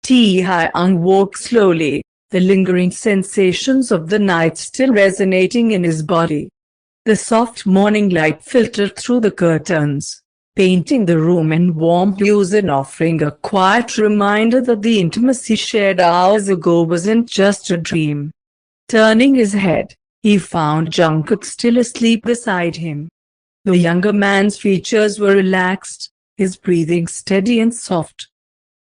Taehyung woke slowly, the lingering sensations of the night still resonating in his body. The soft morning light filtered through the curtains, painting the room in warm hues and offering a quiet reminder that the intimacy shared hours ago wasn't just a dream. Turning his head, he found Jungkook still asleep beside him. The younger man's features were relaxed, his breathing steady and soft.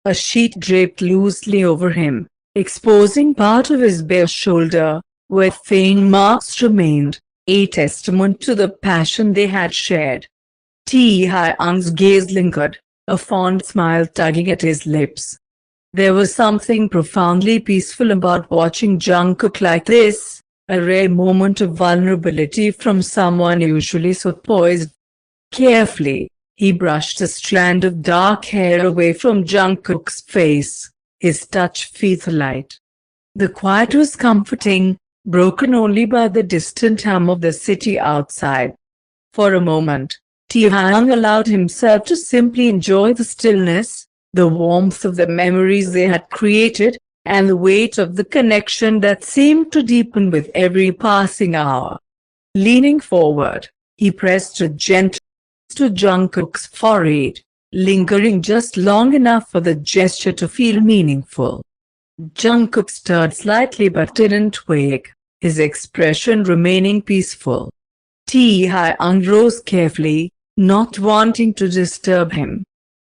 A sheet draped loosely over him, exposing part of his bare shoulder, where faint marks remained, a testament to the passion they had shared. Taehyung's gaze lingered, a fond smile tugging at his lips. There was something profoundly peaceful about watching Jungkook like this, a rare moment of vulnerability from someone usually so poised. Carefully, he brushed a strand of dark hair away from Jungkook's face, his touch feather-light. The quiet was comforting, broken only by the distant hum of the city outside. For a moment, Taehyung allowed himself to simply enjoy the stillness, the warmth of the memories they had created, and the weight of the connection that seemed to deepen with every passing hour. Leaning forward, he pressed a gentle kiss to Jungkook's forehead, lingering just long enough for the gesture to feel meaningful. Jungkook stirred slightly but didn't wake, his expression remaining peaceful. Taehyung rose carefully, not wanting to disturb him.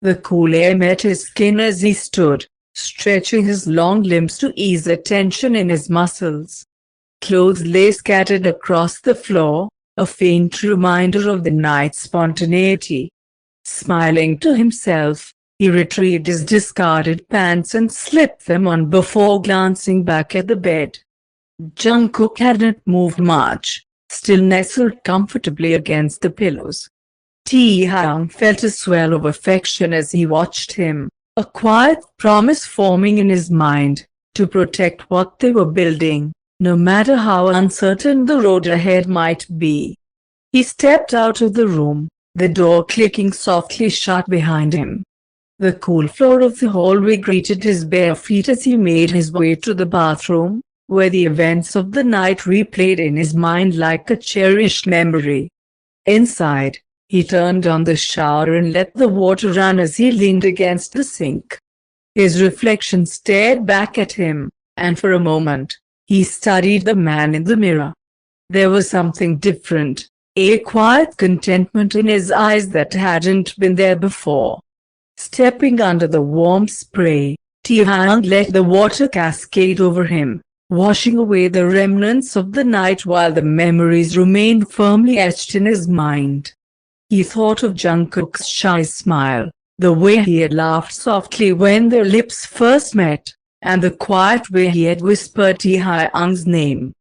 The cool air met his skin as he stood, stretching his long limbs to ease the tension in his muscles. Clothes lay scattered across the floor, a faint reminder of the night's spontaneity. Smiling to himself, he retrieved his discarded pants and slipped them on before glancing back at the bed. Jungkook hadn't moved much, still nestled comfortably against the pillows. Taehyung felt a swell of affection as he watched him, a quiet promise forming in his mind, to protect what they were building, no matter how uncertain the road ahead might be. He stepped out of the room, the door clicking softly shut behind him. The cool floor of the hallway greeted his bare feet as he made his way to the bathroom, where the events of the night replayed in his mind like a cherished memory. Inside, he turned on the shower and let the water run as he leaned against the sink. His reflection stared back at him, and for a moment, he studied the man in the mirror. There was something different, a quiet contentment in his eyes that hadn't been there before. Stepping under the warm spray, Taehyung let the water cascade over him, washing away the remnants of the night while the memories remained firmly etched in his mind. He thought of Jungkook's shy smile, the way he had laughed softly when their lips first met, and the quiet way he had whispered Taehyung's name.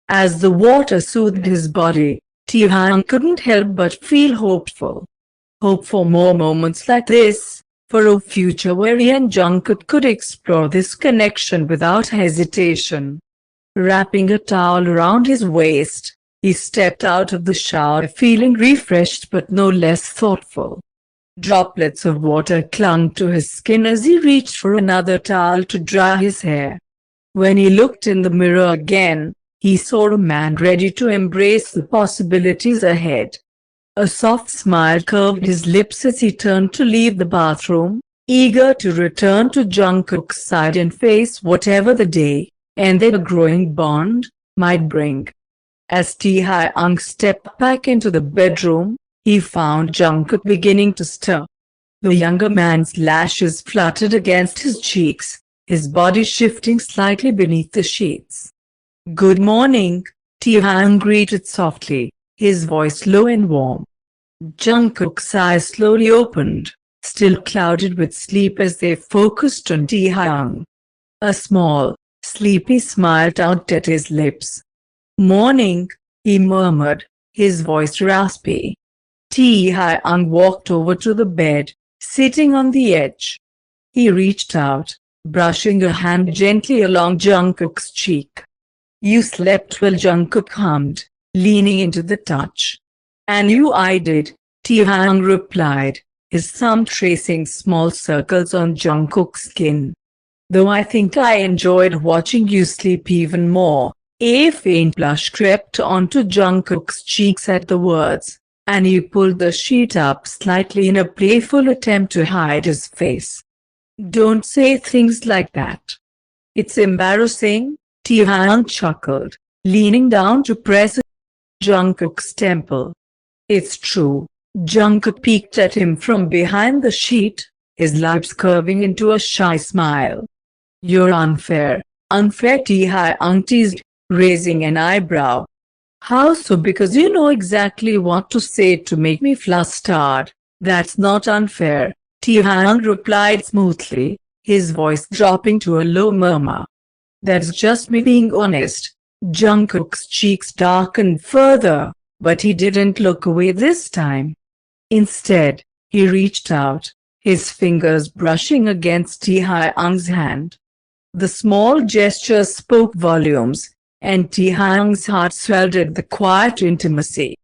As the water soothed his body, Taehyung couldn't help but feel hopeful. Hope for more moments like this, for a future where he and Jungkook could explore this connection without hesitation. Wrapping a towel around his waist, he stepped out of the shower feeling refreshed but no less thoughtful. Droplets of water clung to his skin as he reached for another towel to dry his hair. When he looked in the mirror again, he saw a man ready to embrace the possibilities ahead. A soft smile curved his lips as he turned to leave the bathroom, eager to return to Jungkook's side and face whatever the day, and their growing bond, might bring. As Taehyung stepped back into the bedroom, he found Jungkook beginning to stir. The younger man's lashes fluttered against his cheeks, his body shifting slightly beneath the sheets. "Good morning," Taehyung greeted softly, his voice low and warm. Jungkook's eyes slowly opened, still clouded with sleep as they focused on Taehyung. A small, sleepy smile tugged at his lips. "Morning," he murmured, his voice raspy. Taehyung walked over to the bed, sitting on the edge. He reached out, brushing a hand gently along Jungkook's cheek. "You slept well," Jungkook hummed, leaning into the touch. "And I did," Taehyung replied, his thumb tracing small circles on Jungkook's skin. though I think I enjoyed watching you sleep even more. A faint blush crept onto Jungkook's cheeks at the words, and he pulled the sheet up slightly in a playful attempt to hide his face. Don't say things like that. It's embarrassing, Taehyung chuckled, leaning down to press Jungkook's temple. It's true. Jungkook peeked at him from behind the sheet, his lips curving into a shy smile. You're unfair. Unfair, Taehyung teased, raising an eyebrow. How so? Because you know exactly what to say to make me flustered. That's not unfair, Taehyung replied smoothly, his voice dropping to a low murmur. That's just me being honest. Jungkook's cheeks darkened further, but he didn't look away this time. Instead, he reached out, his fingers brushing against Taehyung's hand. The small gesture spoke volumes, and Taehyung's heart swelled at the quiet intimacy.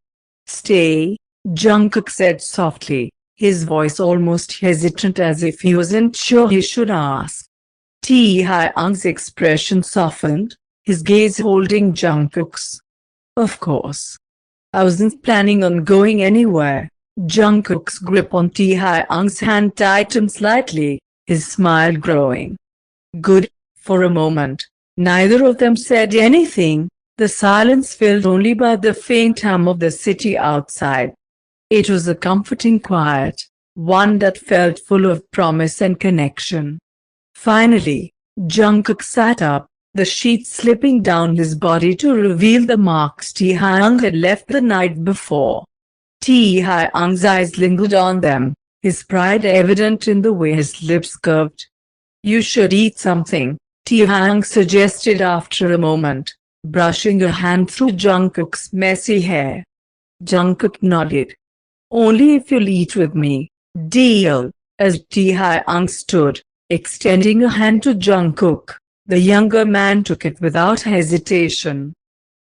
Stay, Jungkook said softly, his voice almost hesitant as if he wasn't sure he should ask. Taehyung's expression softened, his gaze holding Jungkook's. Of course. I wasn't planning on going anywhere. Jungkook's grip on Taehyung's hand tightened slightly, his smile growing. Good. For a moment, neither of them said anything, the silence filled only by the faint hum of the city outside. It was a comforting quiet, one that felt full of promise and connection. Finally, Jungkook sat up, the sheet slipping down his body to reveal the marks Taehyung had left the night before. Taehyung's eyes lingered on them, his pride evident in the way his lips curved. You should eat something, Taehyung suggested after a moment, brushing a hand through Jungkook's messy hair. Jungkook nodded. Only if you'll eat with me. Deal. As Taehyung stood, extending a hand to Jungkook, the younger man took it without hesitation.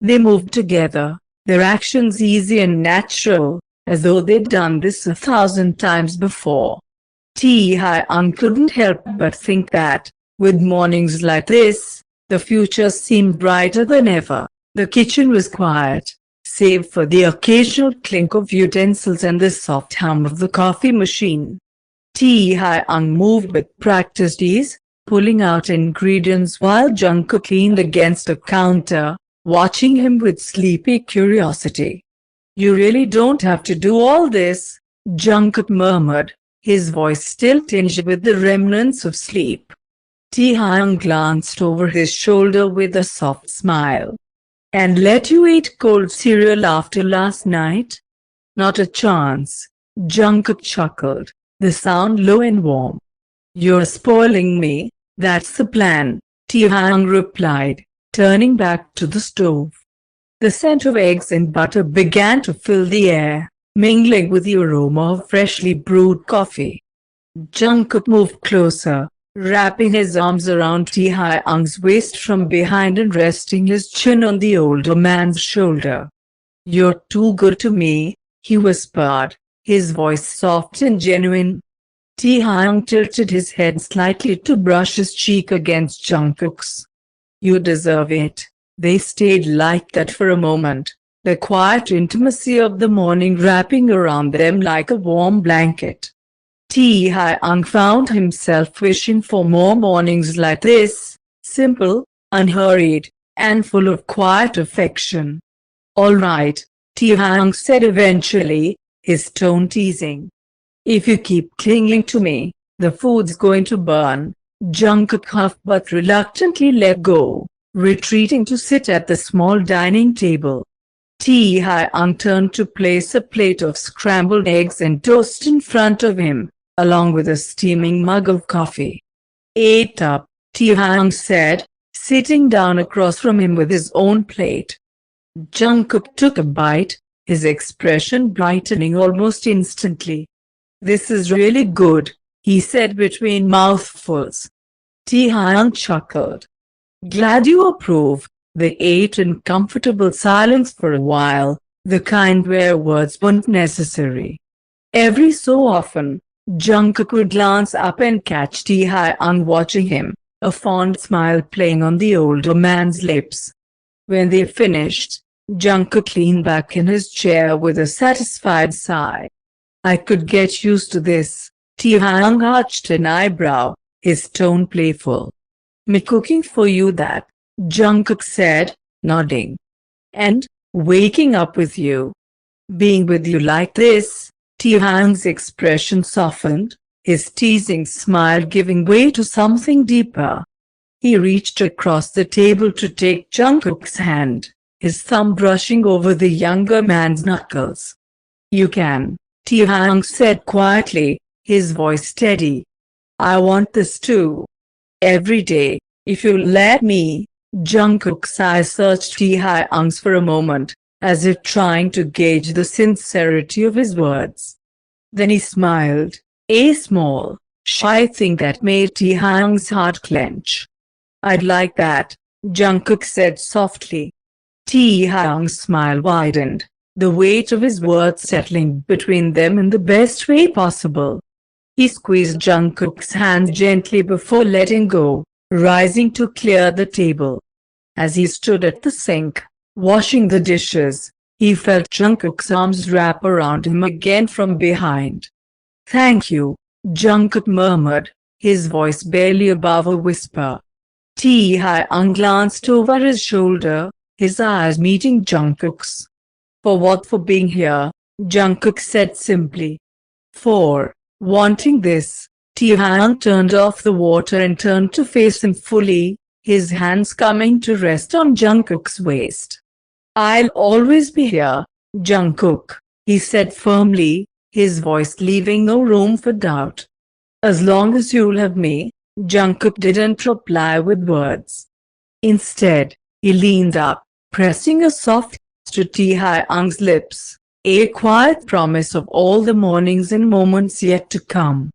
They moved together, their actions easy and natural, as though they'd done this 1,000 times before. Taehyung couldn't help but think that, with mornings like this, the future seemed brighter than ever. The kitchen was quiet, save for the occasional clink of utensils and the soft hum of the coffee machine. Taehyung moved with practiced ease, pulling out ingredients while Jungkook leaned against a counter, watching him with sleepy curiosity. You really don't have to do all this, Jungkook murmured, his voice still tinged with the remnants of sleep. Taehyung glanced over his shoulder with a soft smile. And let you eat cold cereal after last night? Not a chance, Jungkook chuckled, the sound low and warm. You're spoiling me, that's the plan, Taehyung replied, turning back to the stove. The scent of eggs and butter began to fill the air, mingling with the aroma of freshly brewed coffee. Jungkook moved closer, wrapping his arms around Taehyung's waist from behind and resting his chin on the older man's shoulder. You're too good to me, he whispered, his voice soft and genuine. Taehyung tilted his head slightly to brush his cheek against Jungkook's. You deserve it. They stayed like that for a moment, the quiet intimacy of the morning wrapping around them like a warm blanket. Taehyung found himself wishing for more mornings like this, simple, unhurried, and full of quiet affection. All right, Taehyung said eventually, his tone teasing. If you keep clinging to me, the food's going to burn. Jungkook huffed but reluctantly let go, retreating to sit at the small dining table. Taehyung turned to place a plate of scrambled eggs and toast in front of him, along with a steaming mug of coffee. Eat up, Taehyung said, sitting down across from him with his own plate. Jungkook took a bite, his expression brightening almost instantly. This is really good, he said between mouthfuls. Taehyung chuckled. Glad you approve. They ate in comfortable silence for a while, the kind where words weren't necessary. Every so often, Jungkook would glance up and catch Taehyung watching him, a fond smile playing on the older man's lips. When they finished, Jungkook leaned back in his chair with a satisfied sigh. I could get used to this. Taehyung arched an eyebrow, his tone playful. Me cooking for you, that, Jungkook said, nodding. And waking up with you. Being with you like this. Taehyung's expression softened, his teasing smile giving way to something deeper. He reached across the table to take Jungkook's hand, his thumb brushing over the younger man's knuckles. You can, Taehyung said quietly, his voice steady. I want this too. Every day, if you let me. Jungkook's eyes searched Taehyung's for a moment, as if trying to gauge the sincerity of his words. Then he smiled, a small, shy thing that made Taehyung's heart clench. I'd like that, Jungkook said softly. Taehyung's smile widened, the weight of his words settling between them in the best way possible. He squeezed Jungkook's hand gently before letting go, rising to clear the table. As he stood at the sink, washing the dishes, he felt Jungkook's arms wrap around him again from behind. Thank you, Jungkook murmured, his voice barely above a whisper. Taehyung glanced over his shoulder, his eyes meeting Jungkook's. For what? For being here, Jungkook said simply. For wanting this. Taehyung turned off the water and turned to face him fully, his hands coming to rest on Jungkook's waist. I'll always be here, Jungkook, he said firmly, his voice leaving no room for doubt. As long as you'll have me. Jungkook didn't reply with words. Instead, he leaned up, pressing a soft kiss to Taehyung's lips, a quiet promise of all the mornings and moments yet to come.